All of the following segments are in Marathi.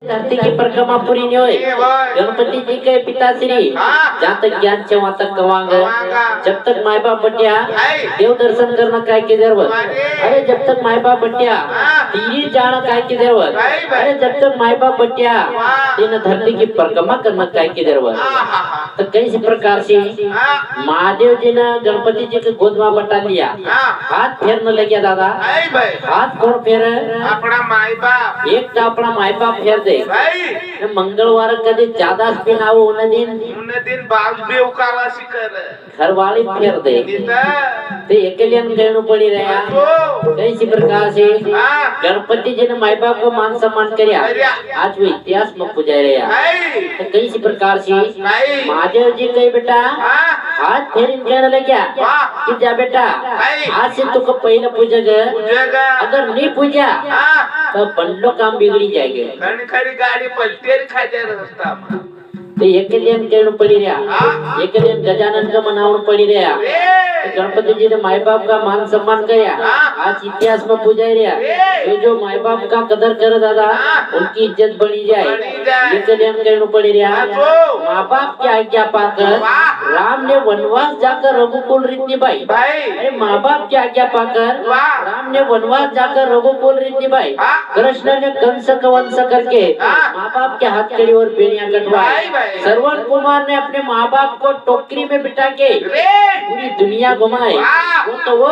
धरती की परिक्रमा पूरी नहीं हुई। गणपति जी के पिताश्री जहाँ तक ज्ञान से वहाँ तक कवांग। जब तक माई बाप बटिया देव दर्शन करना काय की जरूरत। अरे जब तक माई बाप बटिया तीरी जाना काय की जरूरत। अरे जब तक माई बाप बटिया इन धरती की परिक्रमा करना काय की जरूरत। तो कई प्रकार से महादेव जी ने गणपति जी के गोद में बटा लिया। हाथ फेरने लगे दादा। हाथ कौन फेरे? अपना माई बाप। एक तो अपना माई बाप फेर दे। भाई मंगलवार कदी ज्यादा स्पिन आओ उन दिन बाप भी उकाला सी कर घर वाली फेर दे। तो अकेले कहना पड़ी रहा। कई प्रकार से गणपति जी ने माई बाप को मान सम्मान करया। आज वो इतिहास में पूजा रहा। तो कई प्रकार से महादेव जी कही बेटा हाथ फेर कहने लगे कि जा बेटा आज से तुको पहले पूजेगा। अगर नहीं पूजा तो बंडो काम बिगड़ी जाएगा। खरी गाड़ी पलटेर खाते रस्ता में तो एकलियन कहना पड़ी रहा। एकलियन गजानन का मनावण पड़ी रहा। तो गणपति जी ने माई बाप का मान सम्मान किया। आज इतिहास में पूजा रहा। तो जो माई बाप का कदर करे दादा उनकी इज्जत बढ़ी जाए। एकलियन कहना पड़ी रहा। माँ बाप की आज्ञा पाकर राम ने वनवास जाकर रघुकुल रीति भाई। अरे माँ बाप की आज्ञा पाकर राम ने वनवास जाकर रघुकुल रीति भाई। कृष्ण ने कंस का वंश करके माँ बाप के हाथ कड़ी और बेड़ियां कटवाई। श्रवण कुमार ने अपने माँ बाप को टोकरी में बिठा के पूरी दुनिया घुमाई। वो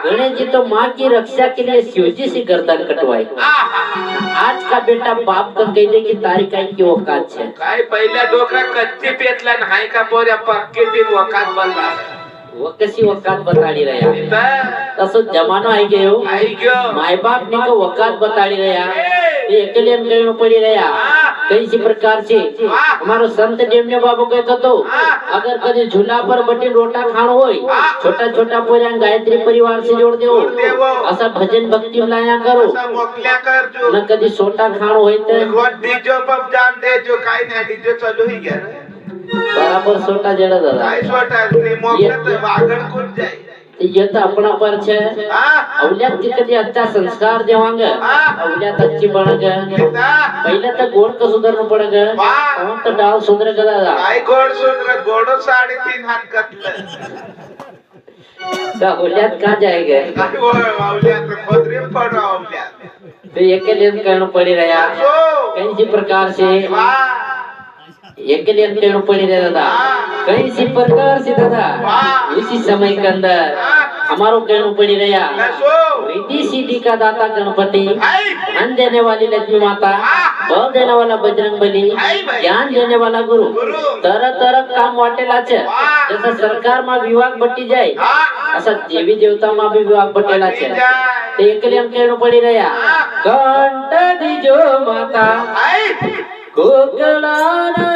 गणेश जी तो माँ की रक्षा के लिए शिवजी से गर्दन कटवाई। आज का बेटा बाप का कहने की तारीख की औकात है। काय पहिल्या डोकरा कच्ची पेटला नाही का पोऱ्या पक्के बिन वकात बनला। वो कशी वकात बताड़ी रहा। तसो जमानो आई गयो। माई बाप ने को वकात बताड़ी रहा। ये अकेले कहना पड़ी रहा। कई सी प्रकार से हमारो संत डेमने बाबू कहता तो अगर कभी झूला पर बटी रोटा खानो होय छोटा छोटा पोरा गायत्री परिवार से जोड़ देवो। असा भजन भक्ति लाया करो न कभी सोटा खानो होय तो डीजो पर जान दे जो काय नाही डीजो चालू ही गया बराबर सोटा जड़ा दादा। काय सोटा ने मोकळे तो वागण कूद जाए। ये तो अपना पर छे। अवल्यात की कधी अच्छा संस्कार देवांग अवल्यात अच्छी बनग। पहले तो गोड़ का सुधरना पड़ेगा। कौन तो डाल सुधर गदा दा। काय गोड़ सुधर गोड़ो 3.5 हाथ कटले। तो अवल्यात कहाँ जाएगा? काय वो अवल्यात खोदरी पड़ा अवल्यात। तो ये के लिए कहना पड़ी रहा। कई सी प्रकार से एक लिए कहना पड़ी रहा दादा। कई सी प्रकार से दादा इसी समय के अंदर हमारो कहना पड़ी रहा। रिद्धि सिद्धि का दाता गणपति, धन देने वाली लक्ष्मी माता, बल देने वाला बजरंग बली, ज्ञान देने वाला गुरु, तरह तरह काम वाटेला छे। जैसा सरकार में विभाग बटी जाए ऐसा देवी देवता में भी विभाग बटेला छे। तो एक लिए कहना पड़ी रहा। कंठ दीजो माता कोकलाना